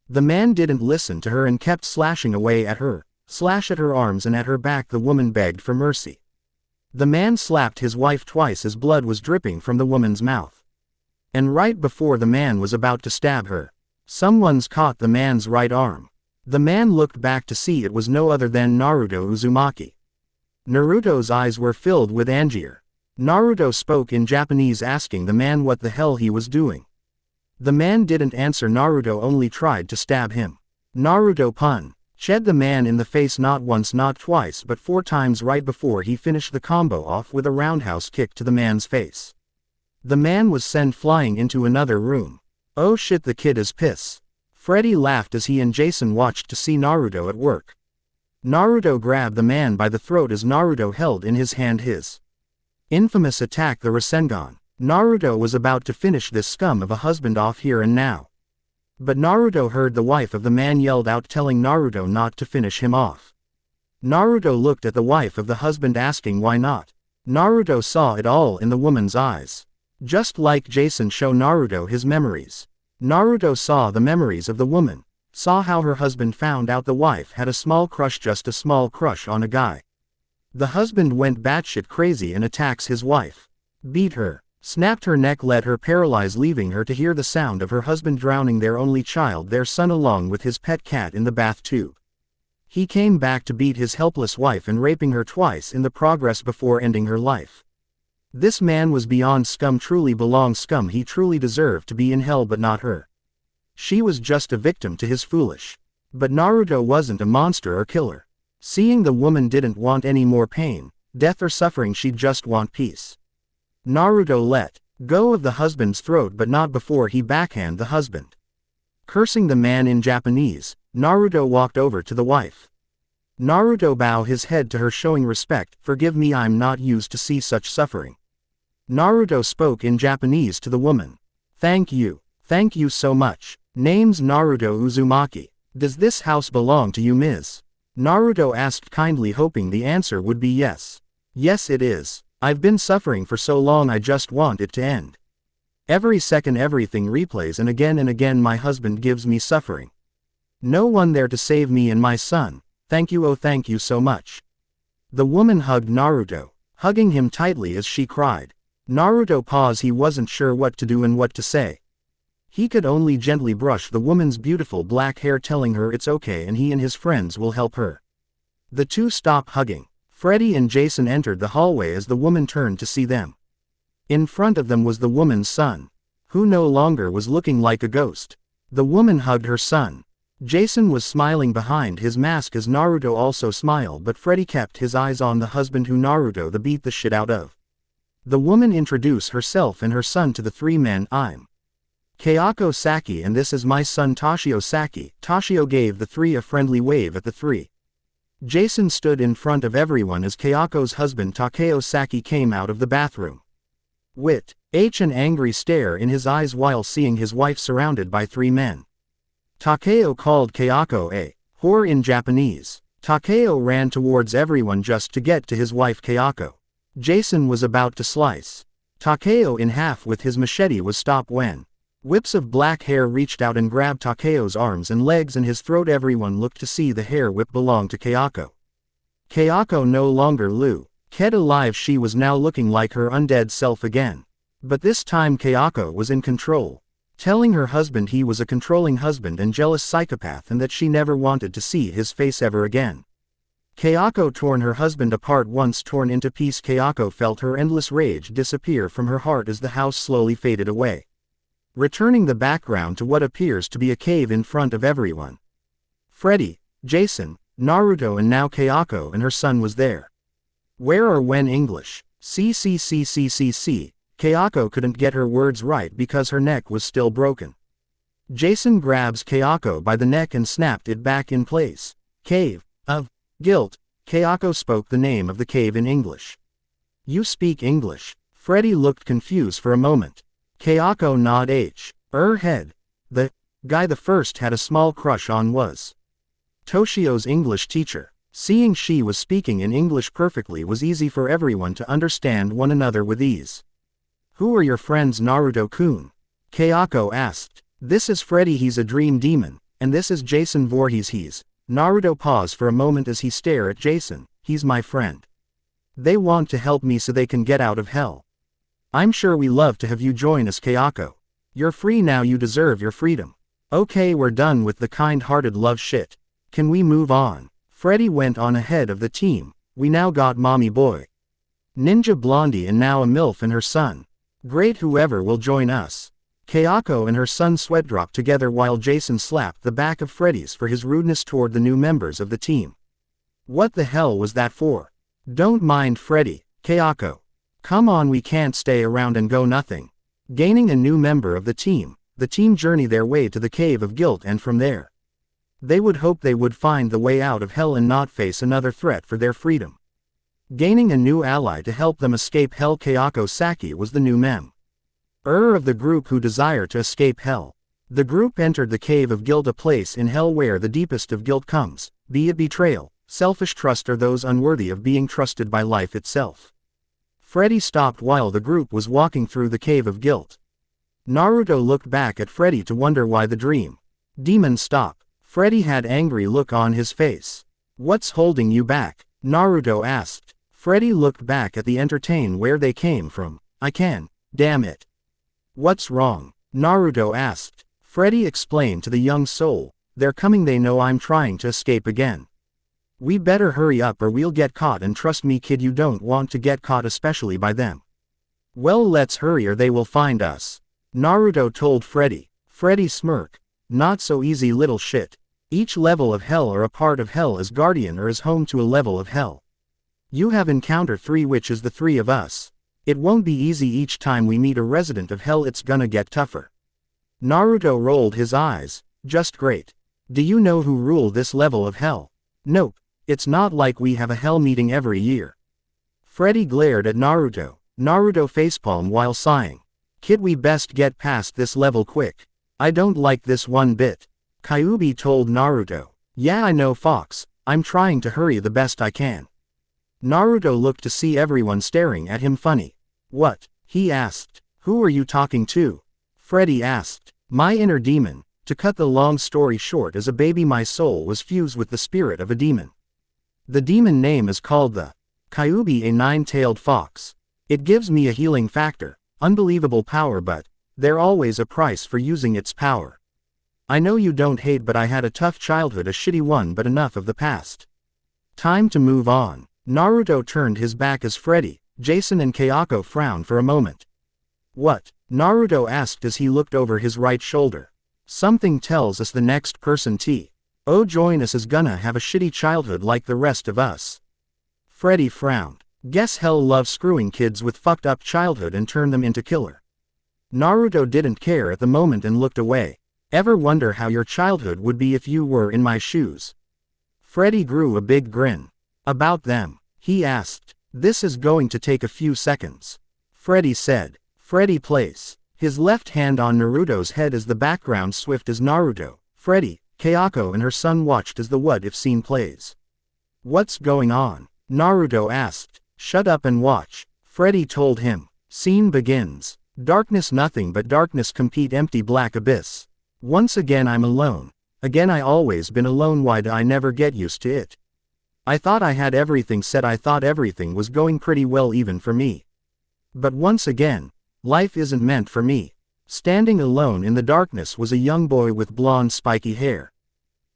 [SPEAKER 1] The man didn't listen to her and kept slashing away at her, slash at her arms and at her back. The woman begged for mercy. The man slapped his wife twice as blood was dripping from the woman's mouth. And right before the man was about to stab her, someone's caught the man's right arm. The man looked back to see it was no other than Naruto Uzumaki. Naruto's eyes were filled with anger. Naruto spoke in Japanese asking the man what the hell he was doing. The man didn't answer. Naruto only tried to stab him. Naruto punched the man in the face not once not twice but 4 times right before he finished the combo off with a roundhouse kick to the man's face. The man was sent flying into another room. "Oh shit, the kid is pissed." Freddy laughed as he and Jason watched to see Naruto at work. Naruto grabbed the man by the throat as Naruto held in his hand his Infamous attack the Rasengan. Naruto was about to finish this scum of a husband off here and now. But Naruto heard the wife of the man yelled out telling Naruto not to finish him off. Naruto looked at the wife of the husband asking why not. Naruto saw it all in the woman's eyes. Just like Jason show Naruto his memories. Naruto saw the memories of the woman, saw how her husband found out the wife had a small crush, just a small crush on a guy. The husband went batshit crazy and attacks his wife. Beat her, snapped her neck, let her paralyze, leaving her to hear the sound of her husband drowning their only child, their son, along with his pet cat in the bath tube. He came back to beat his helpless wife and raping her twice in the progress before ending her life. This man was beyond scum, truly belonged scum. He truly deserved to be in hell, but not her. She was just a victim to his foolish. But Naruto wasn't a monster or killer. Seeing the woman didn't want any more pain, death or suffering, she'd just want peace. Naruto let go of the husband's throat, but not before he backhand the husband. Cursing the man in Japanese, Naruto walked over to the wife. Naruto bowed his head to her, showing respect. Forgive me, I'm not used to see such suffering. Naruto spoke in Japanese to the woman. Thank you so much. Name's Naruto Uzumaki. Does this house belong to you, Ms.? Naruto asked kindly, hoping the answer would be yes. Yes, it is. I've been suffering for so long, I just want it to end. Every second everything replays, and again my husband gives me suffering. No one there to save me and my son. Thank you, oh thank you so much. The woman hugged Naruto, hugging him tightly as she cried. Naruto paused, he wasn't sure what to do and what to say. He could only gently brush the woman's beautiful black hair, telling her it's okay and he and his friends will help her. The two stopped hugging. Freddy and Jason entered the hallway as the woman turned to see them. In front of them was the woman's son, who no longer was looking like a ghost. The woman hugged her son. Jason was smiling behind his mask as Naruto also smiled, but Freddy kept his eyes on the husband who Naruto beat the shit out of. The woman introduced herself and her son to the three men. I'm Kayako Saki and this is my son Toshio Saki. Toshio gave the three a friendly wave at the three. Jason stood in front of everyone as Kayako's husband Takeo Saki came out of the bathroom. With an angry stare in his eyes while seeing his wife surrounded by three men. Takeo called Kayako a whore in Japanese. Takeo ran towards everyone just to get to his wife Kayako. Jason was about to slice Takeo in half with his machete was stopped when whips of black hair reached out and grabbed Takeo's arms and legs and his throat. Everyone looked to see the hair whip belonged to Kayako. Kayako no longer kept alive, she was now looking like her undead self again. But this time Kayako was in control, telling her husband he was a controlling husband and jealous psychopath and that she never wanted to see his face ever again. Kayako torn her husband apart. Once torn into piece, Kayako felt her endless rage disappear from her heart as the house slowly faded away, returning the background to what appears to be a cave in front of everyone. Freddy, Jason, Naruto and now Kayako and her son was there. Where or when English? Kayako couldn't get her words right because her neck was still broken. Jason grabs Kayako by the neck and snapped it back in place. Cave of Guilt. Kayako spoke the name of the cave in English. You speak English? Freddy looked confused for a moment. Kayako nodded her head. The guy the first had a small crush on was Toshio's English teacher. Seeing she was speaking in English perfectly was easy for everyone to understand one another with ease. Who are your friends, Naruto-kun? Kayako asked. This is Freddy, he's a dream demon, and this is Jason Voorhees, he's. Naruto paused for a moment as he stared at Jason. He's my friend. They want to help me so they can get out of hell. I'm sure we love to have you join us, Kayako. You're free now, you deserve your freedom. Okay, we're done with the kind-hearted love shit. Can we move on? Freddy went on ahead of the team. We now got Mommy Boy, Ninja Blondie and now a MILF and her son. Great, whoever will join us. Kayako and her son sweat dropped together while Jason slapped the back of Freddy's for his rudeness toward the new members of the team. What the hell was that for? Don't mind Freddy, Kayako. Come on, we can't stay around and go nothing. Gaining a new member of the team journey their way to the Cave of Guilt, and from there, they would hope they would find the way out of hell and not face another threat for their freedom. Gaining a new ally to help them escape hell. Kayako Saki was the new member of the group who desired to escape hell. The group entered the Cave of Guilt, a place in hell where the deepest of guilt comes, be it betrayal, selfish trust, or those unworthy of being trusted by life itself. Freddy stopped while the group was walking through the Cave of Guilt. Naruto looked back at Freddy to wonder why the demon stopped. Freddy had angry look on his face. "What's holding you back?" Naruto asked. Freddy looked back at the entertain where they came from. "I can, damn it." "What's wrong?" Naruto asked. Freddy explained to the young soul, "They're coming, they know I'm trying to escape again. We better hurry up or we'll get caught, and trust me kid, you don't want to get caught, especially by them." "Well, let's hurry or they will find us," Naruto told Freddy. Freddy smirked. "Not so easy, little shit. Each level of hell or a part of hell is guardian or is home to a level of hell. You have encounter 3, which is the 3 of us. It won't be easy each time we meet a resident of hell, it's gonna get tougher." Naruto rolled his eyes. "Just great. Do you know who rule this level of hell?" "Nope. It's not like we have a hell meeting every year." Freddy glared at Naruto. Naruto facepalmed while sighing. "Kid, we best get past this level quick. I don't like this one bit." Kyuubi told Naruto. "Yeah, I know, Fox. I'm trying to hurry the best I can." Naruto looked to see everyone staring at him funny. "What?" he asked. "Who are you talking to?" Freddy asked. "My inner demon." To cut the long story short, as a baby my soul was fused with the spirit of a demon. The demon name is called the Kyuubi, a 9-tailed fox. It gives me a healing factor, unbelievable power, but there's always a price for using its power. I know you don't hate, but I had a tough childhood, a shitty one, but enough of the past. Time to move on." Naruto turned his back as Freddy, Jason and Kayako frowned for a moment. "What?" Naruto asked as he looked over his right shoulder. "Something tells us the next person join us is gonna have a shitty childhood like the rest of us." Freddy frowned. "Guess hell loves screwing kids with fucked up childhood and turn them into killer." Naruto didn't care at the moment and looked away. "Ever wonder how your childhood would be if you were in my shoes?" Freddy grew a big grin. "About them?" he asked. "This is going to take a few seconds," Freddy said. Freddy place his left hand on Naruto's head as the background swift as Naruto, Freddy, Kayako and her son watched as the what-if scene plays. "What's going on?" Naruto asked. "Shut up and watch," Freddy told him. Scene begins. Darkness, nothing but darkness, complete empty black abyss. Once again I'm alone. Again I always been alone, why do I never get used to it? I thought I had everything set, I thought everything was going pretty well even for me. But once again, life isn't meant for me. Standing alone in the darkness was a young boy with blonde spiky hair.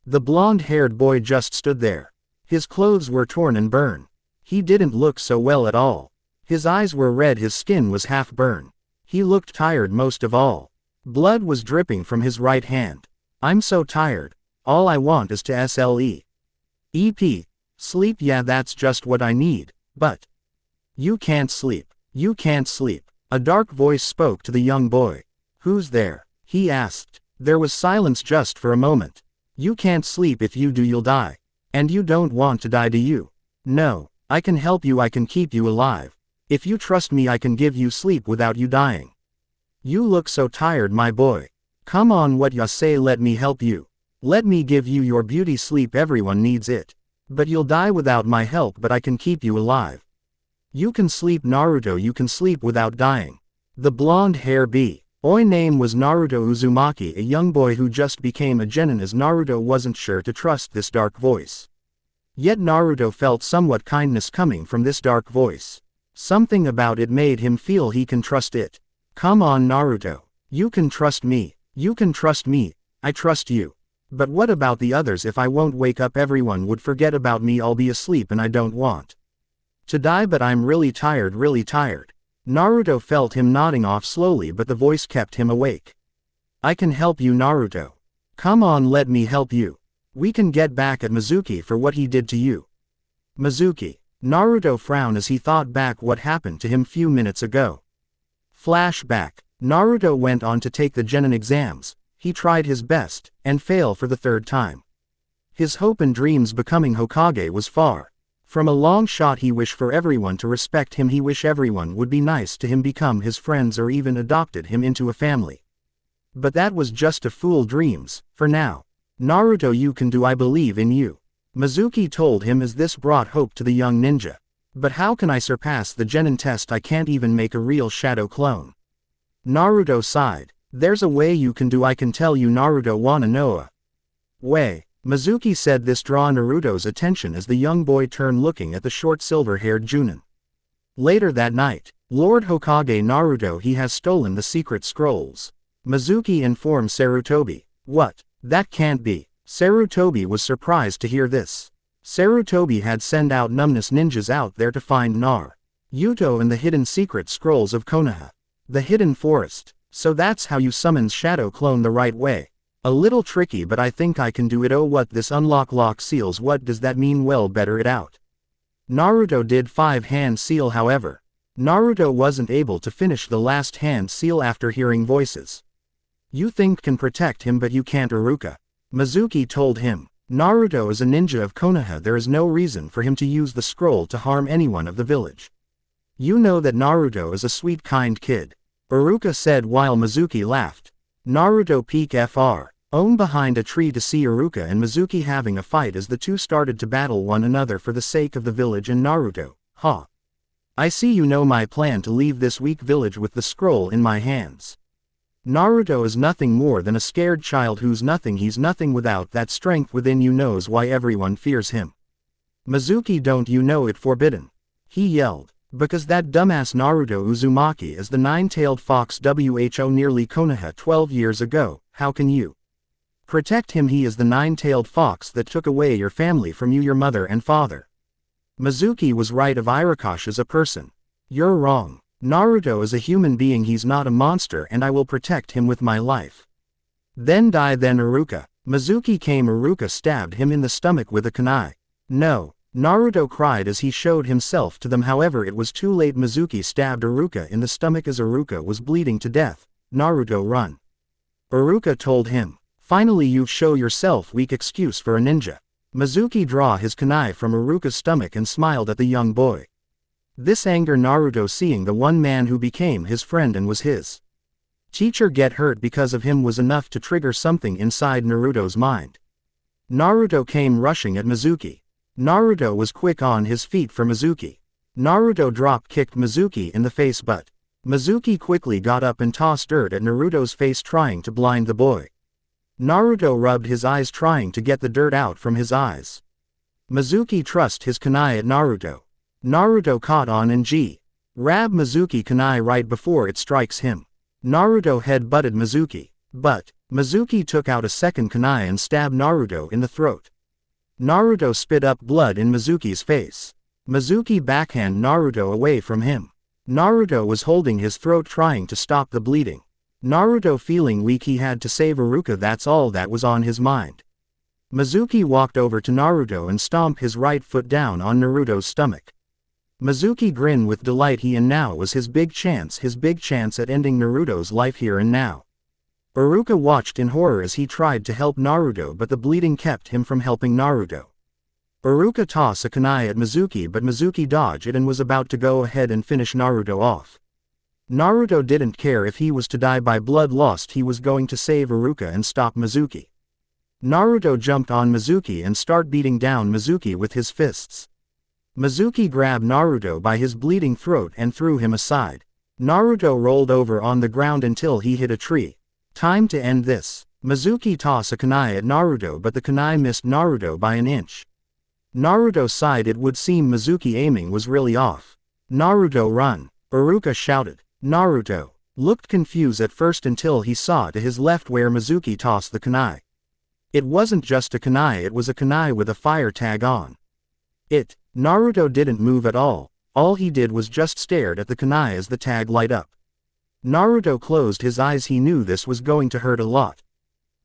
[SPEAKER 1] The blonde-haired boy just stood there. His clothes were torn and burned. He didn't look so well at all. His eyes were red, his skin was half burned. He looked tired most of all. Blood was dripping from his right hand. "I'm so tired. All I want is to sleep, yeah, that's just what I need, but you can't sleep. You can't sleep." A dark voice spoke to the young boy. "Who's there?" he asked. There was silence just for a moment. "You can't sleep, if you do you'll die. And you don't want to die, do you?" "No, I can help you, I can keep you alive. If you trust me I can give you sleep without you dying. You look so tired, my boy. Come on, what ya say, let me help you. Let me give you your beauty sleep, everyone needs it. But you'll die without my help, but I can keep you alive. You can sleep, Naruto, you can sleep without dying." The blonde-hair boy name was Naruto Uzumaki, a young boy who just became a genin, as Naruto wasn't sure to trust this dark voice. Yet Naruto felt somewhat kindness coming from this dark voice. Something about it made him feel he can trust it. "Come on, Naruto. You can trust me. You can trust me. I trust you. But what about the others? If I won't wake up, everyone would forget about me. I'll be asleep and I don't want to die, but I'm really tired, really tired." Naruto felt him nodding off slowly, but the voice kept him awake. "I can help you, Naruto. Come on, let me help you. We can get back at Mizuki for what he did to you." Mizuki. Naruto frowned as he thought back what happened to him few minutes ago. Flashback. Naruto went on to take the genin exams. He tried his best, and failed for the 3rd time. His hope and dreams becoming Hokage was far From a long shot he wish for everyone to respect him, he wish everyone would be nice to him, become his friends, or even adopted him into a family. But that was just a fool dreams, for now. Naruto, you can do, I believe in you. Mizuki told him as this brought hope to the young ninja. But how can I surpass the genin test? I can't even make a real shadow clone. Naruto sighed. There's a way you can do, I can tell you. Naruto wanna know a way. Mizuki said, this draw Naruto's attention as the young boy turned looking at the short silver-haired Junin. Later that night, Lord Hokage Naruto, he has stolen the secret scrolls. Mizuki informed Sarutobi. What? That can't be. Sarutobi was surprised to hear this. Sarutobi had sent out numbness ninjas out there to find Naruto and the hidden secret scrolls of Konoha. The hidden forest. So that's how you summon shadow clone the right way. A little tricky, but I think I can do it. Oh, what this unlock lock seals, what does that mean? Well, better it out. Naruto did 5-hand seal, however. Naruto wasn't able to finish the last hand seal after hearing voices. You think can protect him, but you can't, Iruka. Mizuki told him. Naruto is a ninja of Konoha, there is no reason for him to use the scroll to harm anyone of the village. You know that Naruto is a sweet, kind kid. Iruka said while Mizuki laughed. Naruto peek Fr. Own behind a tree to see Iruka and Mizuki having a fight as the two started to battle one another for the sake of the village and Naruto. Ha! I see you know my plan to leave this weak village with the scroll in my hands. Naruto is nothing more than a scared child who's nothing, he's nothing without that strength within you, knows why everyone fears him. Mizuki, don't you know it forbidden? He yelled. Because that dumbass Naruto Uzumaki is the nine-tailed fox who nearly Konoha 12 years ago, how can you protect him? He is the nine-tailed fox that took away your family from you, your mother and father. Mizuki was right, of Irakash is a person. You're wrong. Naruto is a human being, he's not a monster, and I will protect him with my life. Then die then, Iruka. Mizuki came. Iruka stabbed him in the stomach with a kunai. No. Naruto cried as he showed himself to them, however it was too late. Mizuki stabbed Iruka in the stomach as Iruka was bleeding to death. Naruto, run. Iruka told him. Finally you show yourself, weak excuse for a ninja. Mizuki draw his kunai from Iruka's stomach and smiled at the young boy. This anger Naruto, seeing the one man who became his friend and was his teacher get hurt because of him, was enough to trigger something inside Naruto's mind. Naruto came rushing at Mizuki. Naruto was quick on his feet for Mizuki. Naruto drop-kicked Mizuki in the face, but Mizuki quickly got up and tossed dirt at Naruto's face, trying to blind the boy. Naruto rubbed his eyes trying to get the dirt out from his eyes. Mizuki thrust his kunai at Naruto. Naruto caught on and grab Mizuki kunai right before it strikes him. Naruto head-butted Mizuki, but Mizuki took out a second kunai and stabbed Naruto in the throat. Naruto spit up blood in Mizuki's face. Mizuki backhanded Naruto away from him. Naruto was holding his throat trying to stop the bleeding. Naruto feeling weak, he had to save Iruka, that's all that was on his mind. Mizuki walked over to Naruto and stomped his right foot down on Naruto's stomach. Mizuki grinned with delight, he and now was his big chance at ending Naruto's life here and now. Iruka watched in horror as he tried to help Naruto, but the bleeding kept him from helping Naruto. Iruka tossed a kunai at Mizuki, but Mizuki dodged it and was about to go ahead and finish Naruto off. Naruto didn't care if he was to die by blood lost, he was going to save Iruka and stop Mizuki. Naruto jumped on Mizuki and started beating down Mizuki with his fists. Mizuki grabbed Naruto by his bleeding throat and threw him aside. Naruto rolled over on the ground until he hit a tree. Time to end this. Mizuki tossed a kunai at Naruto, but the kunai missed Naruto by an inch. Naruto sighed, it would seem Mizuki aiming was really off. Naruto, run! Iruka shouted. Naruto looked confused at first until he saw to his left where Mizuki tossed the kunai. It wasn't just a kunai, it was a kunai with a fire tag on it. Naruto didn't move at all he did was just stared at the kunai as the tag light up. Naruto closed his eyes, he knew this was going to hurt a lot.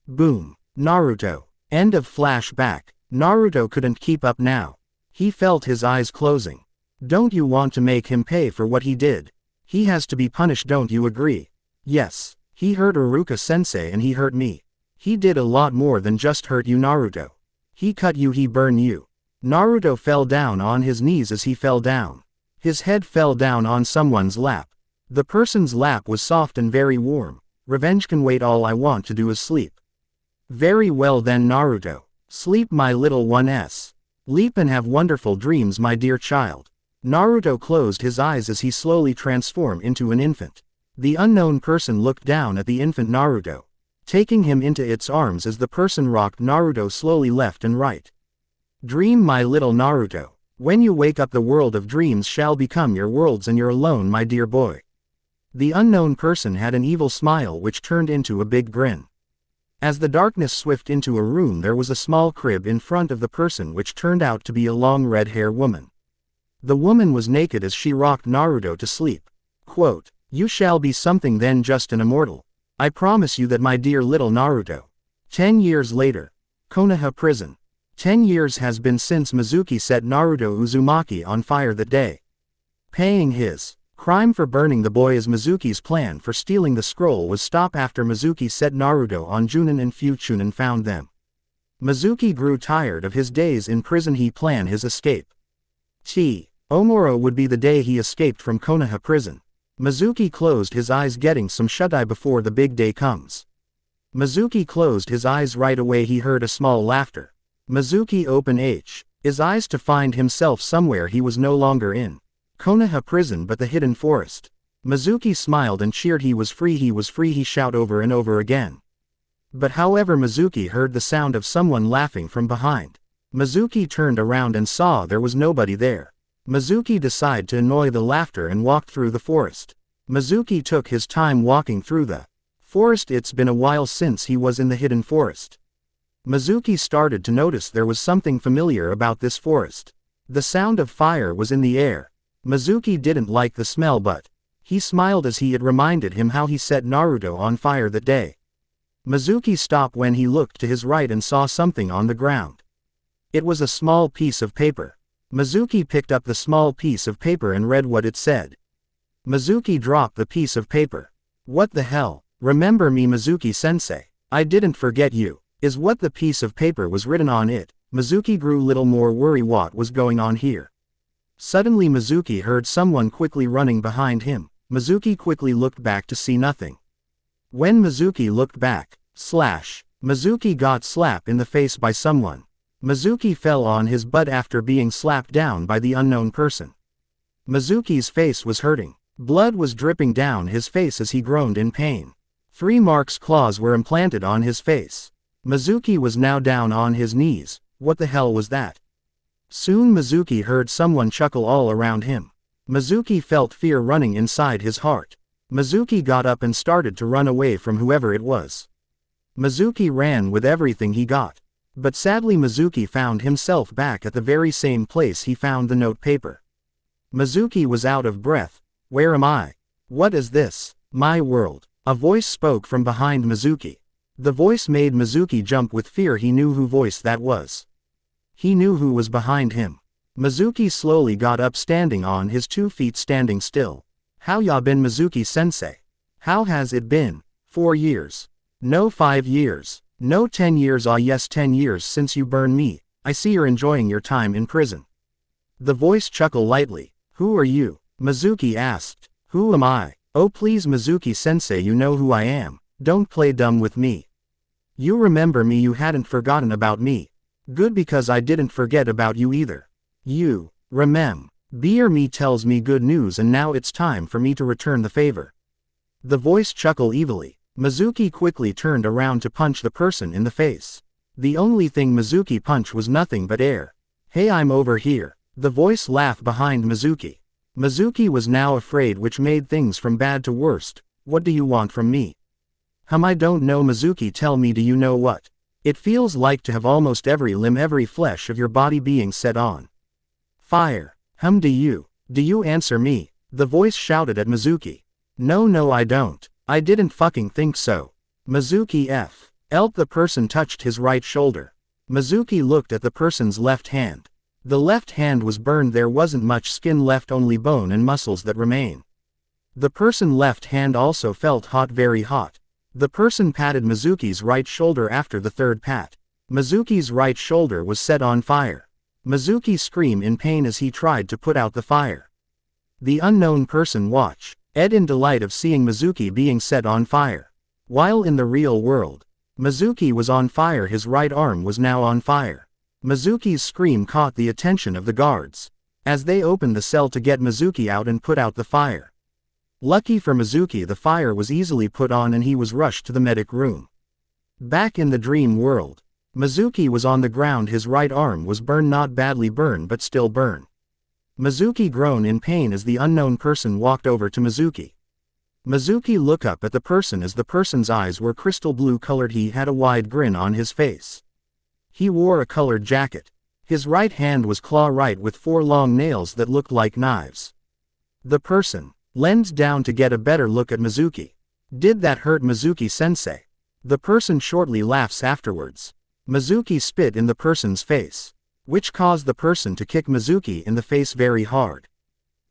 [SPEAKER 1] Boom. Naruto. End of flashback. Naruto couldn't keep up now. He felt his eyes closing. Don't you want to make him pay for what he did? He has to be punished, don't you agree? Yes. He hurt Iruka-sensei and he hurt me. He did a lot more than just hurt you, Naruto. He cut you, he burned you. Naruto fell down on his knees as he fell down. His head fell down on someone's lap. The person's lap was soft and very warm. Revenge can wait, all I want to do is sleep. Very well then Naruto. Sleep my little ones. Leap and have wonderful dreams my dear child. Naruto closed his eyes as he slowly transformed into an infant. The unknown person looked down at the infant Naruto, taking him into its arms as the person rocked Naruto slowly left and right. Dream my little Naruto. When you wake up the world of dreams shall become your worlds and you're alone my dear boy. The unknown person had an evil smile which turned into a big grin. As the darkness swift into a room there was a small crib in front of the person which turned out to be a long red-haired woman. The woman was naked as she rocked Naruto to sleep. Quote, "You shall be something then, just an immortal. I promise you that my dear little Naruto." 10 years later. Konoha prison. 10 years has been since Mizuki set Naruto Uzumaki on fire that day. Paying his crime for burning the boy as Mizuki's plan for stealing the scroll was stopped after Mizuki set Naruto on Junin and Fuchunin found them. Mizuki grew tired of his days in prison. He planned his escape. Tomorrow would be the day he escaped from Konoha prison. Mizuki closed his eyes, getting some shut-eye before the big day comes. Mizuki closed his eyes. Right away he heard a small laughter. Mizuki opened his eyes to find himself somewhere he was no longer in Konoha prison but the hidden forest. Mizuki smiled and cheered. He was free, he shouted over and over again. But however Mizuki heard the sound of someone laughing from behind. Mizuki turned around and saw there was nobody there. Mizuki decided to annoy the laughter and walked through the forest. Mizuki took his time walking through the forest. It's been a while since he was in the hidden forest. Mizuki started to notice there was something familiar about this forest. The sound of fire was in the air. Mizuki didn't like the smell but he smiled as it reminded him how he set Naruto on fire that day. Mizuki stopped when he looked to his right and saw something on the ground. It was a small piece of paper. Mizuki picked up the small piece of paper and read what it said. Mizuki dropped the piece of paper. What the hell? Remember me Mizuki-sensei. I didn't forget you. Is what the piece of paper was written on it. Mizuki grew little more worried what was going on here. Suddenly Mizuki heard someone quickly running behind him. Mizuki quickly looked back to see nothing. When Mizuki looked back, Mizuki got slapped in the face by someone. Mizuki fell on his butt after being slapped down by the unknown person. Mizuki's face was hurting. Blood was dripping down his face as he groaned in pain. 3 marks claws were implanted on his face. Mizuki was now down on his knees. What the hell was that? Soon Mizuki heard someone chuckle all around him. Mizuki felt fear running inside his heart. Mizuki got up and started to run away from whoever it was. Mizuki ran with everything he got. But sadly Mizuki found himself back at the very same place he found the note paper. Mizuki was out of breath. Where am I? What is this? My world. A voice spoke from behind Mizuki. The voice made Mizuki jump with fear. He knew who voice that was. He knew who was behind him. Mizuki slowly got up, standing on his 2 feet, standing still. How ya been Mizuki-sensei? How has it been? 4 years. No 5 years. No 10 years. Ah yes, 10 years since you burned me. I see you're enjoying your time in prison. The voice chuckled lightly. Who are you? Mizuki asked. Who am I? Oh please Mizuki-sensei, you know who I am. Don't play dumb with me. You remember me, you hadn't forgotten about me. Good, because I didn't forget about you either. You, remember me, tells me good news, and now it's time for me to return the favor. The voice chuckled evilly. Mizuki quickly turned around to punch the person in the face. The only thing Mizuki punched was nothing but air. Hey, I'm over here. The voice laughed behind Mizuki. Mizuki was now afraid, which made things from bad to worst. What do you want from me? I don't know Mizuki, tell me, do you know what it feels like to have almost every limb, every flesh of your body being set on fire? Do you answer me? The voice shouted at Mizuki. No I don't. I didn't fucking think so. Mizuki felt the person touched his right shoulder. Mizuki looked at the person's left hand. The left hand was burned, there wasn't much skin left, only bone and muscles that remain. The person's left hand also felt hot, very hot. The person patted Mizuki's right shoulder. After the third pat, Mizuki's right shoulder was set on fire. Mizuki screamed in pain as he tried to put out the fire. The unknown person watched Ed in delight of seeing Mizuki being set on fire. While in the real world, Mizuki was on fire. His right arm was now on fire. Mizuki's scream caught the attention of the guards as they opened the cell to get Mizuki out and put out the fire. Lucky for Mizuki, the fire was easily put on and he was rushed to the medic room. Back in the dream world, Mizuki was on the ground. His right arm was burned, not badly burned but still burned. Mizuki groaned in pain as the unknown person walked over to Mizuki. Mizuki looked up at the person as the person's eyes were crystal blue colored. He had a wide grin on his face. He wore a colored jacket. His right hand was claw-right with 4 long nails that looked like knives. The person leaned down to get a better look at Mizuki. Did that hurt, Mizuki-sensei? The person shortly laughs afterwards. Mizuki spit in the person's face, which caused the person to kick Mizuki in the face very hard.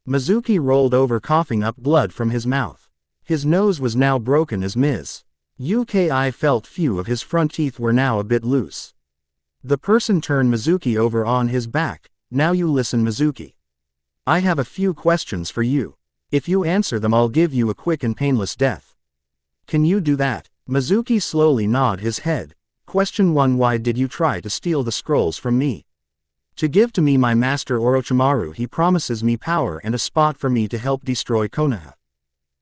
[SPEAKER 1] Mizuki rolled over, coughing up blood from his mouth. His nose was now broken as Mizuki felt few of his front teeth were now a bit loose. The person turned Mizuki over on his back. Now you listen, Mizuki. I have a few questions for you. If you answer them, I'll give you a quick and painless death. Can you do that? Mizuki slowly nodded his head. Question 1. Why did you try to steal the scrolls from me? To give to me my master Orochimaru. He promises me power and a spot for me to help destroy Konoha.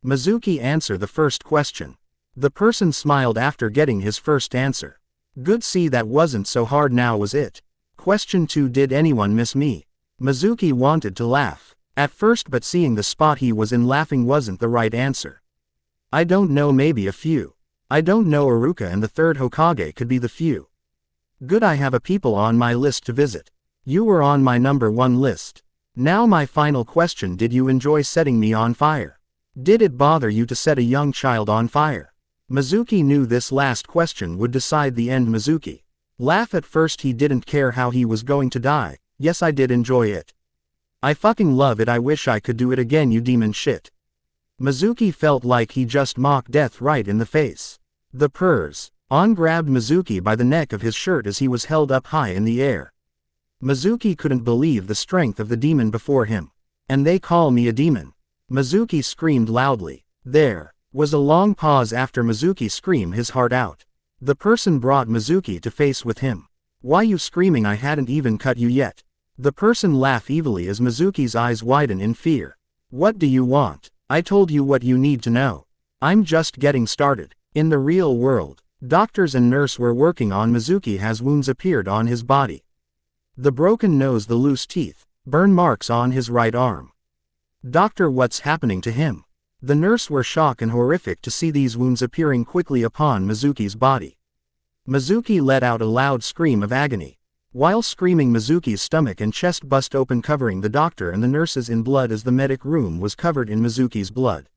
[SPEAKER 1] Mizuki answered the first question. The person smiled after getting his first answer. Good, see, that wasn't so hard now, was it? Question 2. Did anyone miss me? Mizuki wanted to laugh at first, but seeing the spot he was in, laughing wasn't the right answer. I don't know, maybe a few. I don't know, Iruka and the 3rd Hokage could be the few. Good, I have a people on my list to visit. You were on my number 1 list. Now my final question. Did you enjoy setting me on fire? Did it bother you to set a young child on fire? Mizuki knew this last question would decide the end. Mizuki laughed. At first he didn't care how he was going to die. Yes, I did enjoy it. I fucking love it. I wish I could do it again, you demon shit. Mizuki felt like he just mocked death right in the face. The purrs on grabbed Mizuki by the neck of his shirt as he was held up high in the air. Mizuki couldn't believe the strength of the demon before him. And they call me a demon? Mizuki screamed loudly. There was a long pause after Mizuki screamed his heart out. The person brought Mizuki to face with him. Why you screaming? I hadn't even cut you yet. The person laughed evilly as Mizuki's eyes widened in fear. What do you want? I told you what you need to know. I'm just getting started. In the real world, doctors and nurse were working on Mizuki as wounds appeared on his body. The broken nose, the loose teeth, burn marks on his right arm. Doctor, what's happening to him? The nurse were shocked and horrific to see these wounds appearing quickly upon Mizuki's body. Mizuki let out a loud scream of agony. While screaming, Mizuki's stomach and chest bust open, covering the doctor and the nurses in blood as the medic room was covered in Mizuki's blood.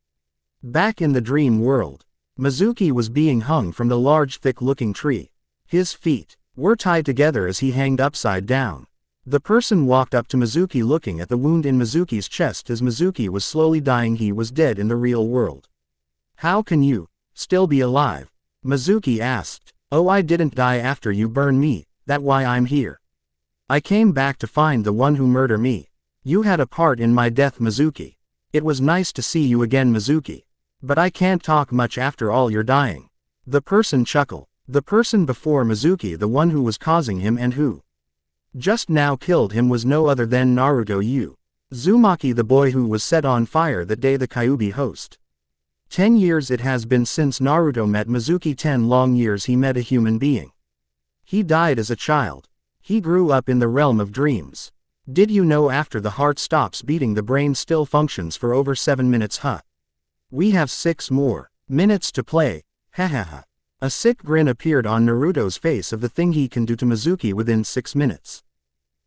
[SPEAKER 1] Back in the dream world, Mizuki was being hung from the large thick-looking tree. His feet were tied together as he hanged upside down. The person walked up to Mizuki looking at the wound in Mizuki's chest as Mizuki was slowly dying. He was dead in the real world. How can you still be alive? Mizuki asked. Oh, I didn't die after you burned me, that's why I'm here. I came back to find the one who murdered me. You had a part in my death, Mizuki. It was nice to see you again, Mizuki. But I can't talk much after all you're dying. The person chuckled. The person before Mizuki, the one who was causing him and who just now killed him, was no other than Naruto Uzumaki, the boy who was set on fire that day the Kyuubi host. 10 years it has been since Naruto met Mizuki. 10 long years he met a human being. He died as a child. He grew up in the realm of dreams. Did you know after the heart stops beating the brain still functions for over 7 minutes? We have 6 more minutes to play. Hahaha. A sick grin appeared on Naruto's face of the thing he can do to Mizuki within 6 minutes.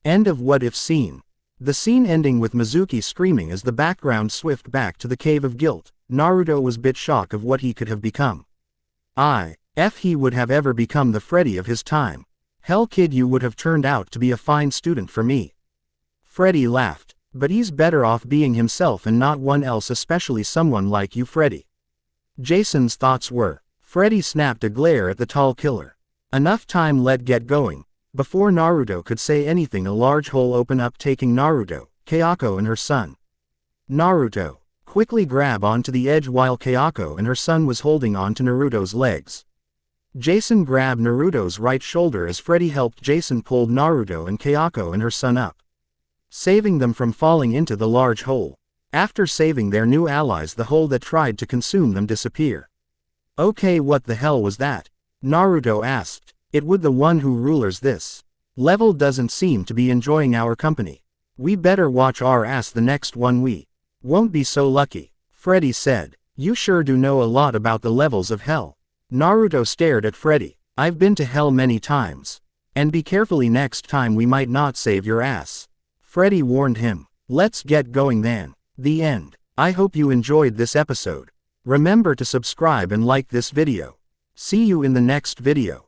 [SPEAKER 1] End of what if scene. The scene ending with Mizuki screaming as the background swift back to the cave of guilt. Naruto was bit shocked of what he could have become. If he would have ever become the Freddy of his time. Hell kid, you would have turned out to be a fine student for me. Freddy laughed. But he's better off being himself and not one else, especially someone like you, Freddy. Jason's thoughts were. Freddy snapped a glare at the tall killer. Enough time, let get going. Before Naruto could say anything, a large hole opened up, taking Naruto, Kayako and her son. Naruto quickly grabbed onto the edge while Kayako and her son was holding on to Naruto's legs. Jason grabbed Naruto's right shoulder as Freddy helped Jason pull Naruto and Kayako and her son up, saving them from falling into the large hole. After saving their new allies, the hole that tried to consume them disappeared. Okay, what the hell was that? Naruto asked. It would the one who rulers this level doesn't seem to be enjoying our company. We better watch our ass the next one, we won't be so lucky. Freddy said. You sure do know a lot about the levels of hell. Naruto stared at Freddy. I've been to hell many times. And be carefully next time, we might not save your ass. Freddy warned him. Let's get going then. The end. I hope you enjoyed this episode. Remember to subscribe and like this video. See you in the next video.